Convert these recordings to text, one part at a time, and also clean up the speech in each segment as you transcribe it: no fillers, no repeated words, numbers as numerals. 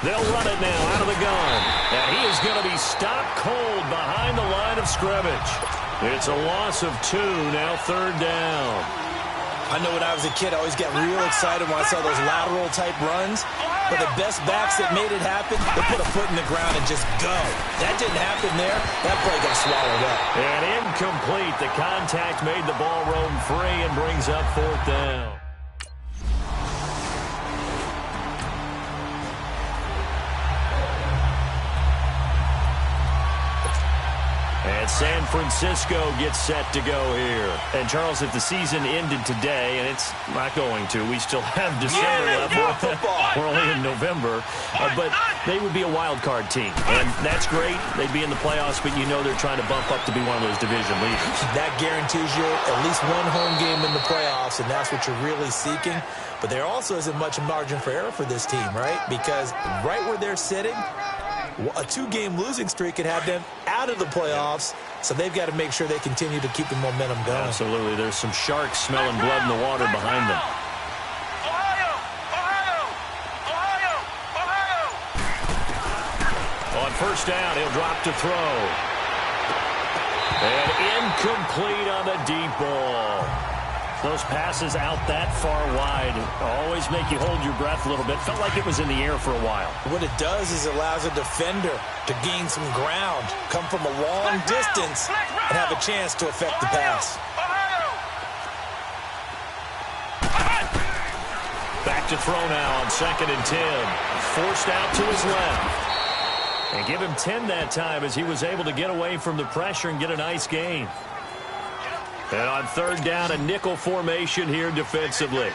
They'll run it now out of the gun. And he is going to be stopped cold behind the line of scrimmage. It's a loss of 2, now 3rd down. I know when I was a kid, I always got real excited when I saw those lateral-type runs. But the best backs that made it happen, they put a foot in the ground and just go. That didn't happen there. That play got swallowed up. And incomplete. The contact made the ball roam free and brings up 4th down. And San Francisco gets set to go here. And, Charles, if the season ended today, and it's not going to, we still have December left. We're only in November. But they would be a wild card team. And that's great. They'd be in the playoffs, but you know they're trying to bump up to be one of those division leaders. That guarantees you at least one home game in the playoffs, and that's what you're really seeking. But there also isn't much margin for error for this team, right? Because right where they're sitting, a 2-game losing streak could have them out of the playoffs, so they've got to make sure they continue to keep the momentum going. Absolutely. There's some sharks smelling blood in the water behind them. On 1st down, he'll drop to throw. And incomplete on the deep ball. Those passes out that far wide always make you hold your breath a little bit. Felt like it was in the air for a while. What it does is it allows a defender to gain some ground, come from a long distance, and have a chance to affect the pass. Back to throw now on 2nd and 10. Forced out to his left. And give him 10 that time as he was able to get away from the pressure and get a nice gain. And on 3rd down, a nickel formation here defensively.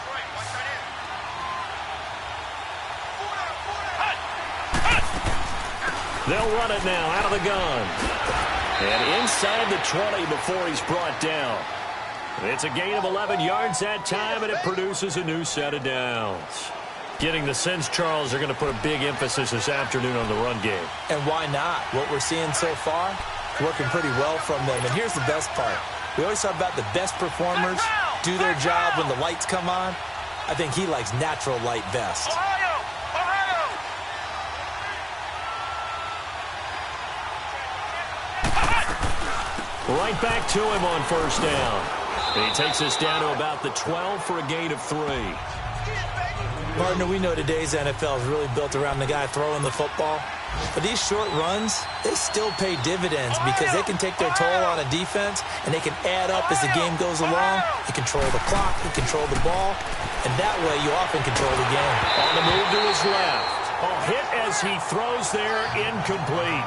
They'll run it now out of the gun. And inside the 20 before he's brought down. It's a gain of 11 yards that time, and it produces a new set of downs. Getting the sense, Charles, they're going to put a big emphasis this afternoon on the run game. And why not? What we're seeing so far, working pretty well from them. And here's the best part. We always talk about the best performers do their job when the lights come on. I think he likes natural light best. Right back to him on 1st down. And he takes us down to about the 12 for a gain of 3. Partner, we know today's NFL is really built around the guy throwing the football. But these short runs, they still pay dividends because they can take their toll on a defense and they can add up as the game goes along. You control the clock, you control the ball, and that way you often control the game. On the move to his left. A hit as he throws there, incomplete.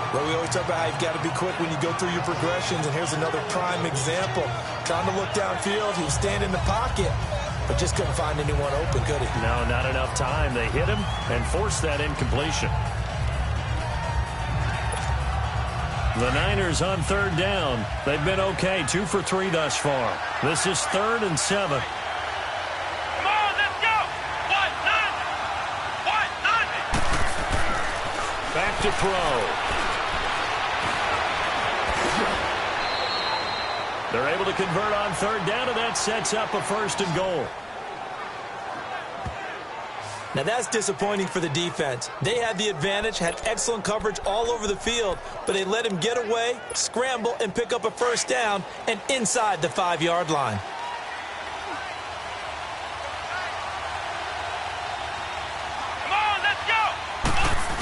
Well, we always talk about how you've got to be quick when you go through your progressions, and here's another prime example. Trying to look downfield, he was standing in the pocket, but just couldn't find anyone open, could he? No, not enough time. They hit him and forced that incompletion. The Niners on 3rd down. They've been okay, 2 for 3 thus far. This is 3rd and 7. Come on, let's go! What? Back to throw. They're able to convert on 3rd down, and that sets up a 1st and goal. Now that's disappointing for the defense. They had the advantage, had excellent coverage all over the field, but they let him get away, scramble, and pick up a 1st down, and inside the 5-yard line. Come on, let's go!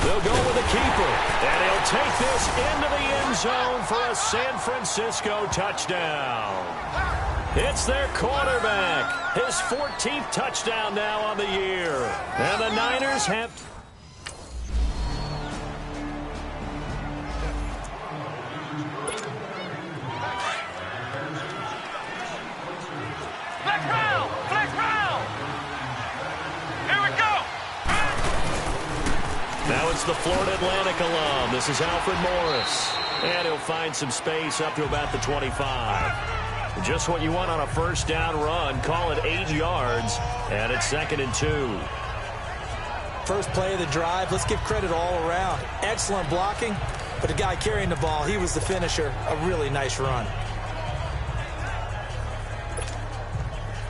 They'll go with the keeper, and he'll take this into the end zone for a San Francisco touchdown. It's their quarterback. His 14th touchdown now on the year. And the Niners have... Flex round! Here we go! Now it's the Florida Atlantic alum. This is Alfred Morris. And he'll find some space up to about the 25. Just what you want on a 1st down run. Call it 8 yards. And it's 2nd and 2. First play of the drive. Let's give credit all around. Excellent blocking. But the guy carrying the ball, he was the finisher. A really nice run.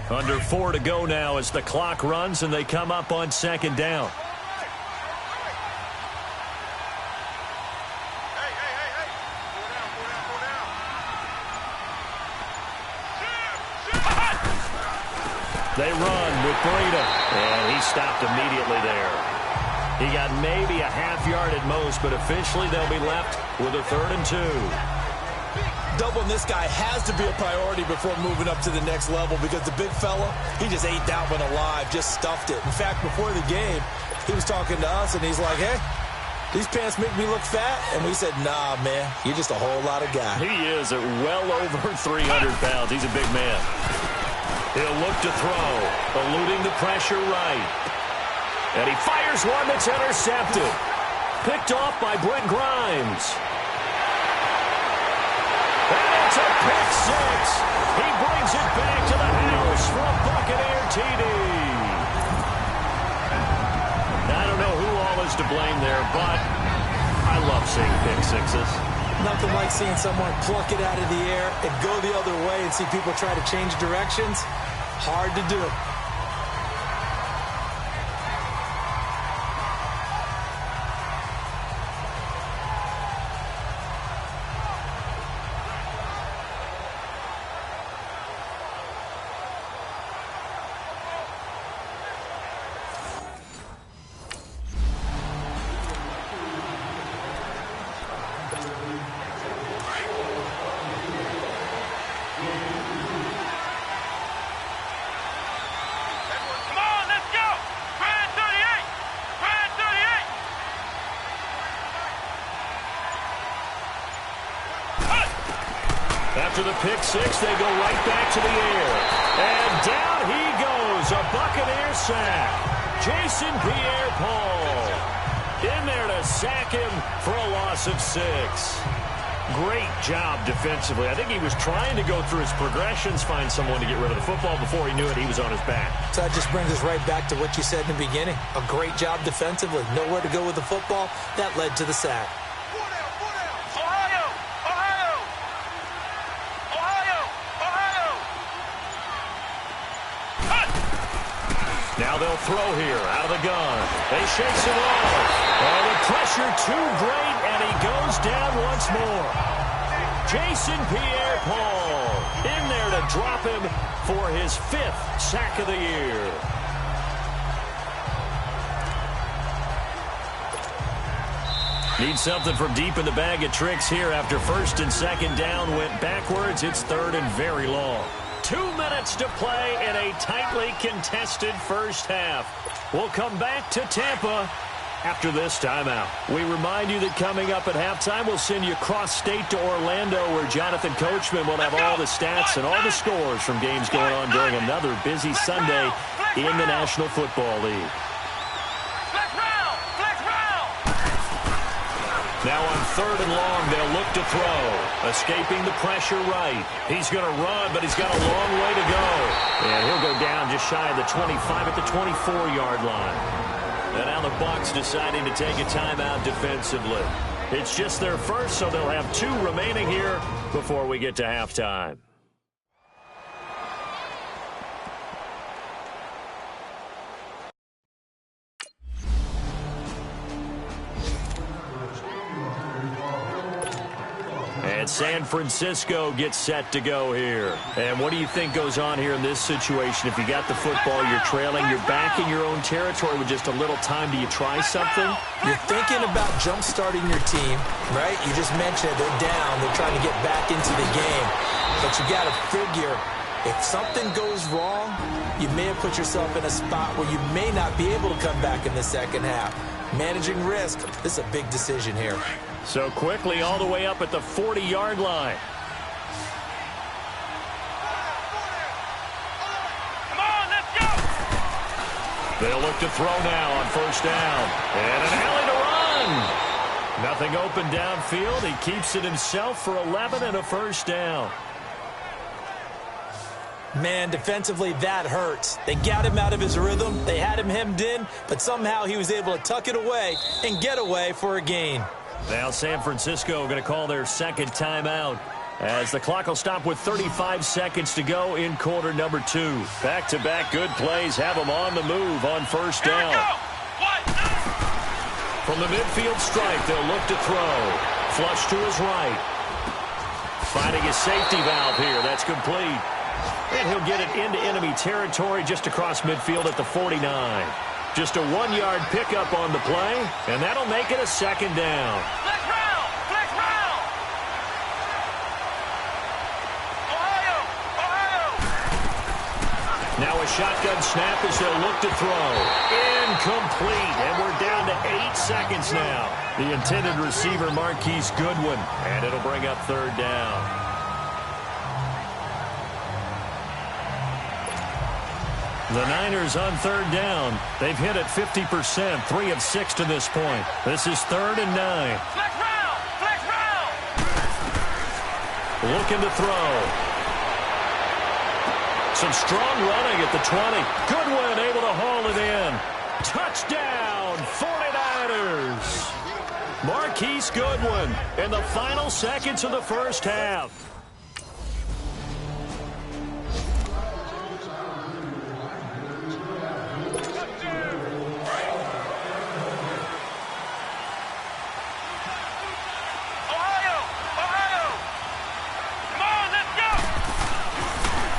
Under 4 to go now as the clock runs and they come up on 2nd down. They run with Breida, and he stopped immediately there. He got maybe a half yard at most, but officially they'll be left with a 3rd and 2. Doubling this guy has to be a priority before moving up to the next level because the big fella, he just ate that one alive, just stuffed it. In fact, before the game, he was talking to us, and he's like, hey, these pants make me look fat? And we said, nah, man, you're just a whole lot of guy. He is at well over 300 pounds. He's a big man. He'll look to throw, eluding the pressure right. And he fires one that's intercepted. Picked off by Brent Grimes. And it's a pick 6. He brings it back to the house for a Buccaneer TD. I don't know who all is to blame there, but I love seeing pick 6s. Nothing like seeing someone pluck it out of the air and go the other way and see people try to change directions. Hard to do. After the pick 6, they go right back to the air. And down he goes, a Buccaneer sack. Jason Pierre-Paul in there to sack him for a loss of 6. Great job defensively. I think he was trying to go through his progressions, find someone to get rid of the football. Before he knew it, he was on his back. So that just brings us right back to what you said in the beginning. A great job defensively. Nowhere to go with the football. That led to the sack. Now they'll throw here out of the gun. They shakes it off. Oh, the pressure too great, and he goes down once more. Jason Pierre-Paul in there to drop him for his 5th sack of the year. Need something from deep in the bag of tricks here after 1st and 2nd down went backwards. It's 3rd and very long. 2 minutes to play in a tightly contested first half. We'll come back to Tampa after this timeout. We remind you that coming up at halftime, we'll send you cross-state to Orlando, where Jonathan Coachman will have all the stats and all the scores from games going on during another busy Sunday in the National Football League. Now on 3rd and long, they'll look to throw. Escaping the pressure right. He's going to run, but he's got a long way to go. And he'll go down just shy of the 25 at the 24-yard line. And now the Bucs deciding to take a timeout defensively. It's just their first, so they'll have 2 remaining here before we get to halftime. And San Francisco gets set to go here. And what do you think goes on here in this situation? If you got the football, you're trailing, you're back in your own territory with just a little time. Do you try something? You're thinking about jump-starting your team, right? You just mentioned it. They're down. They're trying to get back into the game. But you got to figure, if something goes wrong, you may have put yourself in a spot where you may not be able to come back in the second half. Managing risk, this is a big decision here. So quickly all the way up at the 40-yard line. Come on, let's go! They'll look to throw now on 1st down. And an alley to run. Nothing open downfield. He keeps it himself for 11 and a 1st down. Man, defensively, that hurts. They got him out of his rhythm. They had him hemmed in, but somehow he was able to tuck it away and get away for a gain. Now San Francisco going to call their 2nd timeout as the clock will stop with 35 seconds to go in quarter number 2. Back-to-back good plays have them on the move on 1st down. From the midfield stripe, they'll look to throw. Flush to his right. Finding a safety valve here. That's complete. And he'll get it into enemy territory just across midfield at the 49. Just a 1-yard pickup on the play, and that'll make it a second down. Flex round! Flex round! Ohio! Ohio! Now a shotgun snap as they'll look to throw. Incomplete, and we're down to 8 seconds now. The intended receiver, Marquise Goodwin, and it'll bring up third down. The Niners on third down. They've hit it 50%, 3 of 6 to this point. This is 3rd and 9. Flex round! Flex round! Looking to throw. Some strong running at the 20. Goodwin able to haul it in. Touchdown, 49ers. Marquise Goodwin in the final seconds of the first half.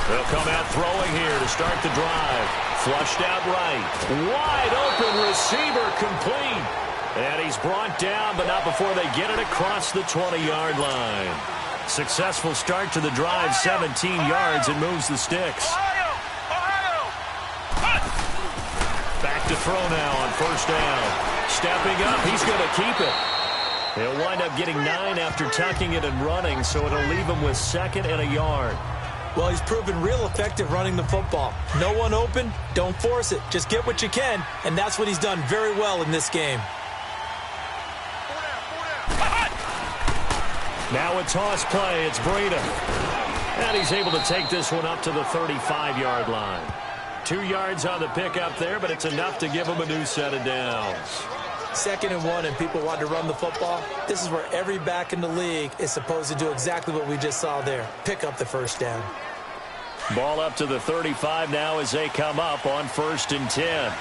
They'll come out throwing here to start the drive. Flushed out right. Wide open receiver complete. And he's brought down, but not before they get it across the 20-yard line. Successful start to the drive, 17 yards, and moves the sticks. Back to throw now on first down. Stepping up, he's going to keep it. He'll wind up getting 9 after tucking it and running, so it'll leave him with 2nd and a yard. Well, he's proven real effective running the football. No one open, don't force it. Just get what you can, and that's what he's done very well in this game. Now a toss play. It's Breida. And he's able to take this one up to the 35-yard line. 2 yards on the pickup there, but it's enough to give him a new set of downs. 2nd and 1, and people want to run the football. This is where every back in the league is supposed to do exactly what we just saw there. Pick up the first down. Ball up to the 35 now as they come up on 1st and 10.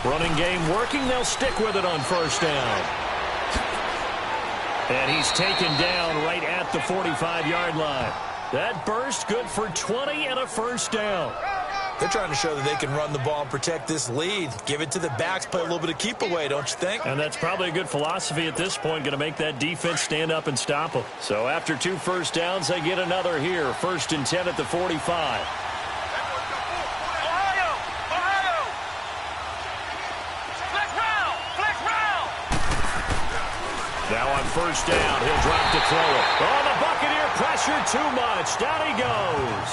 Running game working. They'll stick with it on first down. And he's taken down right at the 45-yard line. That burst good for 20 and a first down. They're trying to show that they can run the ball and protect this lead. Give it to the backs, play a little bit of keep away, don't you think? And that's probably a good philosophy at this point, going to make that defense stand up and stop them. So after 2 first downs, they get another here. 1st and 10 at the 45. Now on first down, he'll drop to throw it. Oh, the Buccaneer pressure too much. Down he goes.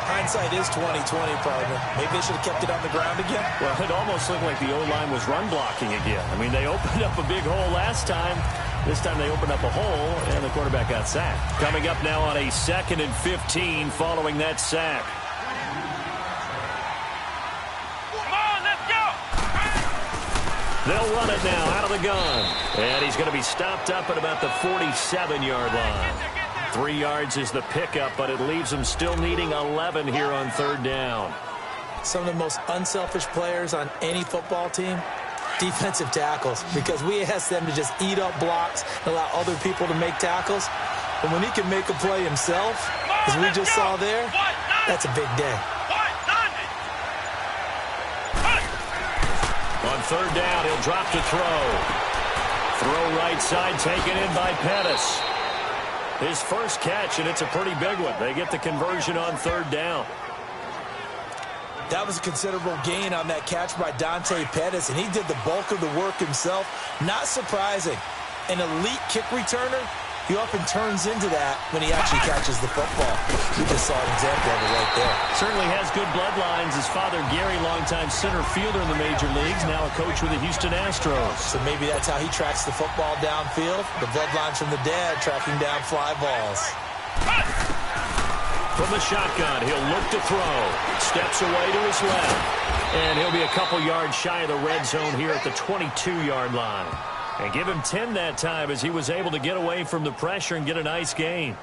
Hindsight is 20/20, partner. Maybe they should have kept it on the ground again. Well, it almost looked like the O-line was run blocking again. I mean, they opened up a big hole last time. This time they opened up a hole, and the quarterback got sacked. Coming up now on a 2nd and 15 following that sack. They'll run it now out of the gun. And he's going to be stopped up at about the 47-yard line. 3 yards is the pickup, but it leaves him still needing 11 here on third down. Some of the most unselfish players on any football team, defensive tackles, because we ask them to just eat up blocks and allow other people to make tackles. But when he can make a play himself, as we just saw there, that's a big day. On third down, he'll drop to throw. Throw right side, taken in by Pettis. His first catch, and it's a pretty big one. They get the conversion on third down. That was a considerable gain on that catch by Dante Pettis, and he did the bulk of the work himself. Not surprising. An elite kick returner, he often turns into that when he actually catches the football. We just saw an example of it right there. Certainly has good bloodlines. His father, Gary, longtime center fielder in the major leagues, now a coach with the Houston Astros. So maybe that's how he tracks the football downfield. The bloodlines from the dad tracking down fly balls. From the shotgun, he'll look to throw. Steps away to his left. And he'll be a couple yards shy of the red zone here at the 22-yard line. And give him 10 that time as he was able to get away from the pressure and get a nice gain.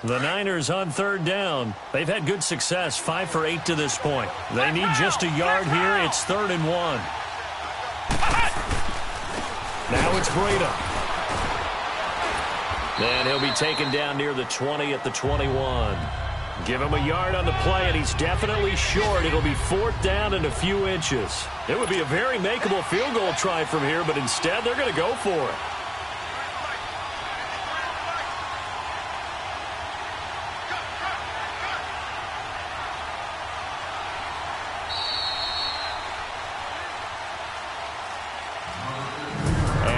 The Niners on third down. They've had good success, 5 for 8 to this point. They need just a yard here. It's 3rd and 1. Now it's Breda. And he'll be taken down near the 20 at the 21. Give him a yard on the play, and he's definitely short. It'll be 4th down and a few inches. It would be a very makeable field goal try from here, but instead they're going to go for it.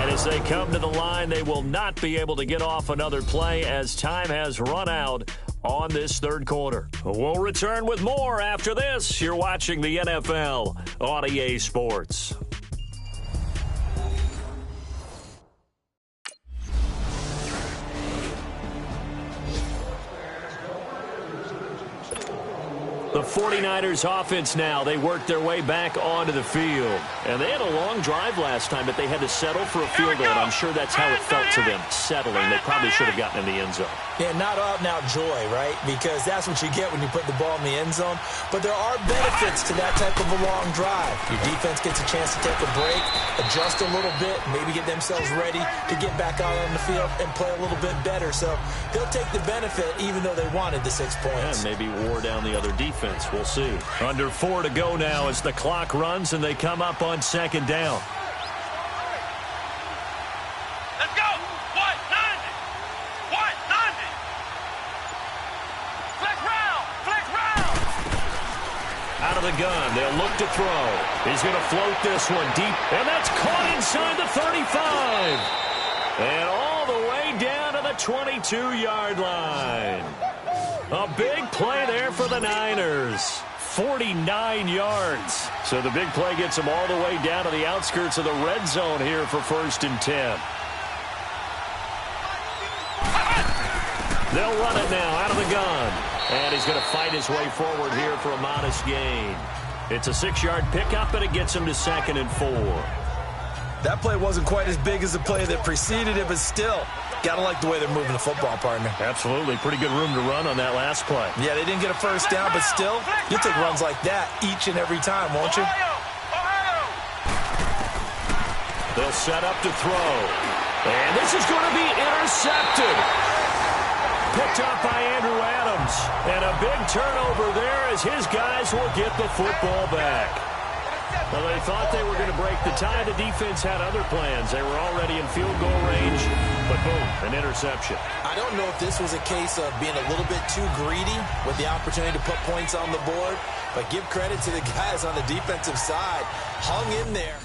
As they come to the line, they will not be able to get off another play as time has run out on this third quarter. We'll return with more after this. You're watching the NFL on EA Sports. The 49ers offense now, they worked their way back onto the field. And they had a long drive last time, but they had to settle for a field goal, and I'm sure that's how it felt to them, settling. They probably should have gotten in the end zone. Yeah, not out-and-out joy, right? Because that's what you get when you put the ball in the end zone. But there are benefits to that type of a long drive. Your defense gets a chance to take a break, adjust a little bit, maybe get themselves ready to get back out on the field and play a little bit better. So they'll take the benefit even though they wanted the 6 points. And maybe wore down the other defense. We'll see. Under 4 to go now as the clock runs and they come up on 2nd down. Let's go. 190. 190. Flex round. Flex round. Out of the gun. They'll look to throw. He's going to float this one deep. And that's caught inside the 35. And all the way down to the 22-yard line. A big play there for the Niners. 49 yards. So the big play gets them all the way down to the outskirts of the red zone here for 1st and 10. They'll run it now out of the gun. And he's going to fight his way forward here for a modest gain. It's a 6-yard pickup, and it gets him to 2nd and 4. That play wasn't quite as big as the play that preceded it, but still, got to like the way they're moving the football, partner. Absolutely. Pretty good room to run on that last play. Yeah, they didn't get a first down, but still, you'll take runs like that each and every time, won't you? They'll set up to throw. And this is going to be intercepted. Picked up by Andrew Adams. And a big turnover there as his guys will get the football back. Well, they thought they were going to break the tie. The defense had other plans. They were already in field goal range, but boom, an interception. I don't know if this was a case of being a little bit too greedy with the opportunity to put points on the board, but give credit to the guys on the defensive side. Hung in there.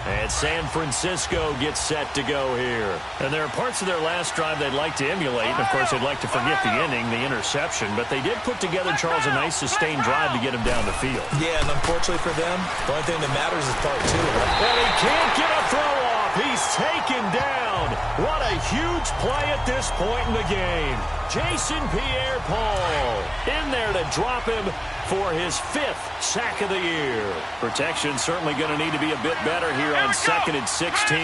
And San Francisco gets set to go here. And there are parts of their last drive they'd like to emulate. And, of course, they'd like to forget the ending, the interception. But they did put together, Charles, a nice sustained drive to get him down the field. Yeah, and unfortunately for them, the only thing that matters is part 2. Right? And he can't get a throw off. He's taken down. What a huge play at this point in the game. Jason Pierre-Paul in there to drop him for his 5th sack of the year. Protection certainly going to need to be a bit better here on 2nd and 16.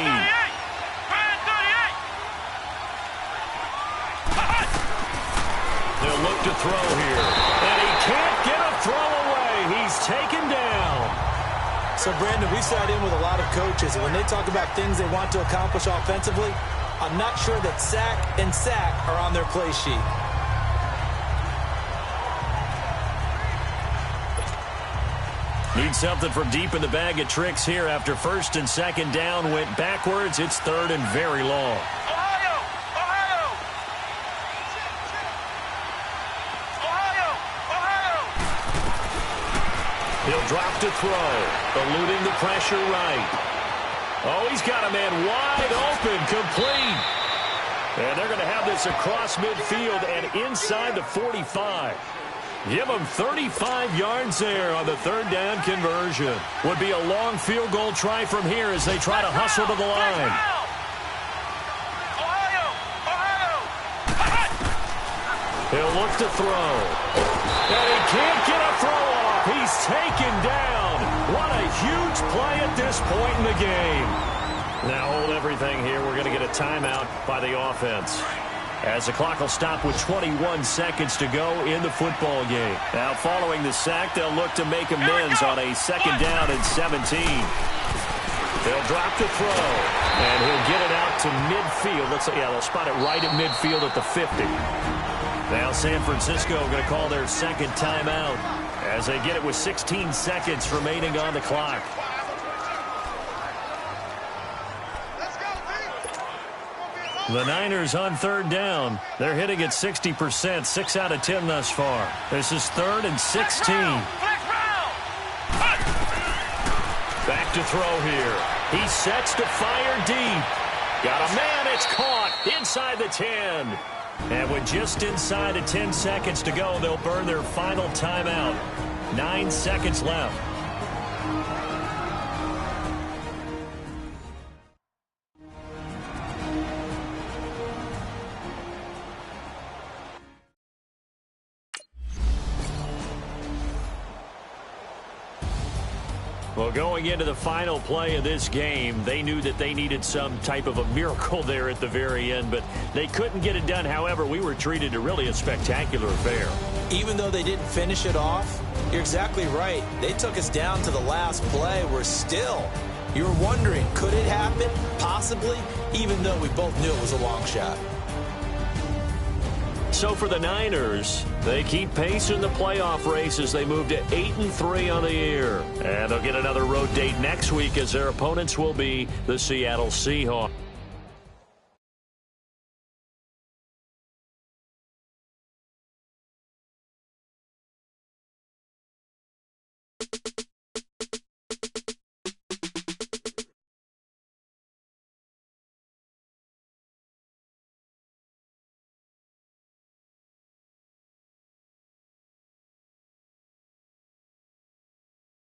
They'll look to throw here. And he can't get a throw away. He's taken down. So, Brandon, we sat in with a lot of coaches, and when they talk about things they want to accomplish offensively, I'm not sure that sack and sack are on their play sheet. Need something from deep in the bag of tricks here after 1st and 2nd down went backwards. It's 3rd and very long. Ohio! Ohio! Ohio! Ohio! He'll drop to throw, eluding the pressure right. Oh, he's got a man wide open, complete. And they're going to have this across midfield and inside the 45. Give them 35 yards there on the 3rd down conversion. Would be a long field goal try from here as they try to hustle to the line. Ohio! Ohio! He'll look to throw. And he can't get a throw off. He's taken down. What a huge play at this point in the game. Now hold everything here. We're going to get a timeout by the offense, as the clock will stop with 21 seconds to go in the football game. Now, following the sack, they'll look to make amends on a second down and 17. They'll drop the throw, and he'll get it out to midfield. They'll spot it right at midfield at the 50. Now San Francisco going to call their second timeout as they get it with 16 seconds remaining on the clock. The Niners on third down. They're hitting at 60%, 6 out of 10 thus far. This is 3rd and 16. Back to throw here. He sets to fire deep. Got a man. It's caught inside the 10. And with just inside of 10 seconds to go, they'll burn their final timeout. 9 seconds left. Well, going into the final play of this game, they knew that they needed some type of a miracle there at the very end, but they couldn't get it done. However, we were treated to really a spectacular affair. Even though they didn't finish it off, you're exactly right. They took us down to the last play. You were wondering, could it happen? Possibly, even though we both knew it was a long shot. So for the Niners, they keep pace in the playoff race as they move to 8-3 on the year. And they'll get another road date next week as their opponents will be the Seattle Seahawks.